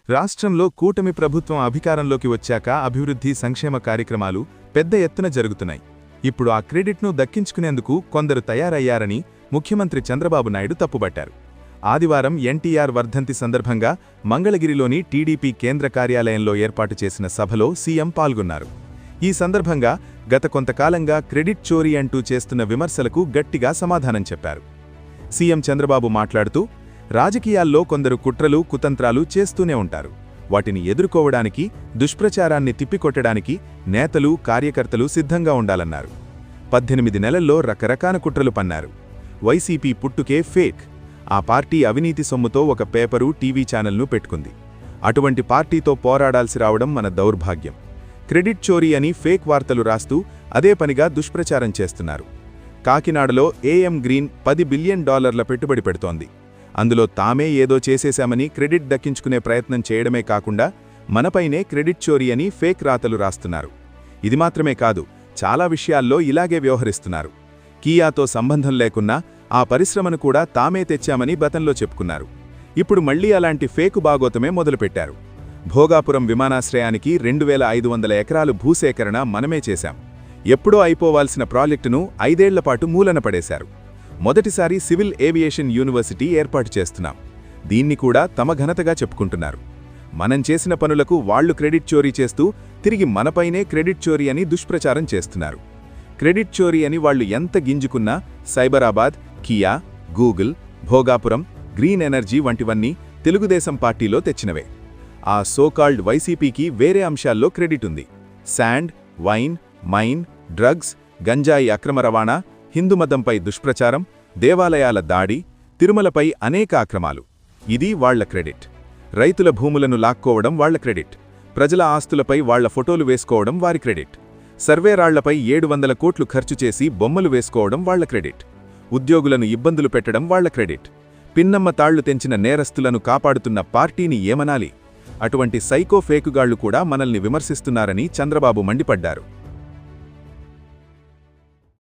రాష్ట్రంలో కూటమి ప్రభుత్వం అధికారంలోకి వచ్చాక అభివృద్ధి సంక్షేమ కార్యక్రమాలు పెద్ద ఎత్తున జరుగుతున్నాయి. ఇప్పుడు ఆ క్రెడిట్ను దక్కించుకునేందుకు కొందరు తయారయ్యారని ముఖ్యమంత్రి చంద్రబాబు నాయుడు తప్పుబట్టారు. ఆదివారం ఎన్టీఆర్ వర్ధంతి సందర్భంగా మంగళగిరిలోని టీడీపీ కేంద్ర కార్యాలయంలో ఏర్పాటు చేసిన సభలో సీఎం పాల్గొన్నారు. ఈ సందర్భంగా గత కొంతకాలంగా క్రెడిట్ చోరీ అంటూ చేస్తున్న విమర్శలకు గట్టిగా సమాధానం చెప్పారు. సీఎం చంద్రబాబు మాట్లాడుతూ, రాజకీయాల్లో కొందరు కుట్రలు కుతంత్రాలు చేస్తూనే ఉంటారు. వాటిని ఎదుర్కోవడానికి, దుష్ప్రచారాన్ని తిప్పికొట్టడానికి నేతలు కార్యకర్తలు సిద్ధంగా ఉండాలన్నారు. 18 నెలల్లో రకరకాల కుట్రలు పన్నారు. వైసీపీ పుట్టుకే ఫేక్. ఆ పార్టీ అవినీతి సొమ్ముతో ఒక పేపరు, టీవీ ఛానల్ను పెట్టుకుంది. అటువంటి పార్టీతో పోరాడాల్సి రావడం మన దౌర్భాగ్యం. క్రెడిట్ చోరీ అని ఫేక్ వార్తలు రాస్తూ అదే పనిగా దుష్ప్రచారం చేస్తున్నారు. కాకినాడలో ఏఎం గ్రీన్ $10 బిలియన్ పెట్టుబడి పెడుతోంది. అందులో తామే ఏదో చేసేశామని క్రెడిట్ దక్కించుకునే ప్రయత్నం చేయడమే కాకుండా మనపైనే క్రెడిట్ చోరీ అని ఫేక్ రాతలు రాస్తున్నారు. ఇది మాత్రమే కాదు, చాలా విషయాల్లో ఇలాగే వ్యవహరిస్తున్నారు. కియాతో సంబంధం లేకున్నా ఆ పరిశ్రమను కూడా తామే తెచ్చామని గతంలో చెప్పుకున్నారు. ఇప్పుడు మళ్లీ అలాంటి ఫేకు బాగోతమే మొదలుపెట్టారు. భోగాపురం విమానాశ్రయానికి 2500 ఎకరాలు భూసేకరణ మనమే చేశాం. ఎప్పుడో అయిపోవాల్సిన ప్రాజెక్టును 5 ఏళ్లపాటు మూలన పడేశారు. మొదటిసారి సివిల్ ఏవియేషన్ యూనివర్సిటీ ఏర్పాటు చేస్తున్నాం. దీన్ని కూడా తమ ఘనతగా చెప్పుకుంటున్నారు. మనం చేసిన పనులకు వాళ్లు క్రెడిట్ చోరీ చేస్తూ తిరిగి మనపైనే క్రెడిట్ చోరీ అని దుష్ప్రచారం చేస్తున్నారు. క్రెడిట్ చోరీ అని వాళ్లు ఎంత గింజుకున్నా Cyberabad, Kia, Google, Bhogapuram, green energy వంటివన్నీ తెలుగుదేశం పార్టీలో తెచ్చినవే. ఆ సోకాల్డ్ వైసీపీకి వేరే అంశాల్లో క్రెడిట్ ఉంది. శాండ్, వైన్, మైన్, డ్రగ్స్, గంజాయి అక్రమ రవాణా, హిందుమతంపై దుష్ప్రచారం, దేవాలయాల దాడి, తిరుమలపై అనేక అక్రమాలు. ఇది వాళ్ల క్రెడిట్. రైతుల భూములను లాక్కోవడం వాళ్ల క్రెడిట్. ప్రజల ఆస్తులపై వాళ్ల ఫోటోలు వేసుకోవడం వారి క్రెడిట్. సర్వేరాళ్లపై 700 కోట్లు ఖర్చు చేసి బొమ్మలు వేసుకోవడం వాళ్ల క్రెడిట్. ఉద్యోగులను ఇబ్బందులు పెట్టడం వాళ్ల క్రెడిట్. పిన్నమ్మ తాళ్లు తెంచిన నేరస్తులను కాపాడుతున్న పార్టీని ఏమనాలి? అటువంటి సైకో ఫేకుగాళ్లు కూడా మనల్ని విమర్శిస్తున్నారని చంద్రబాబు మండిపడ్డారు.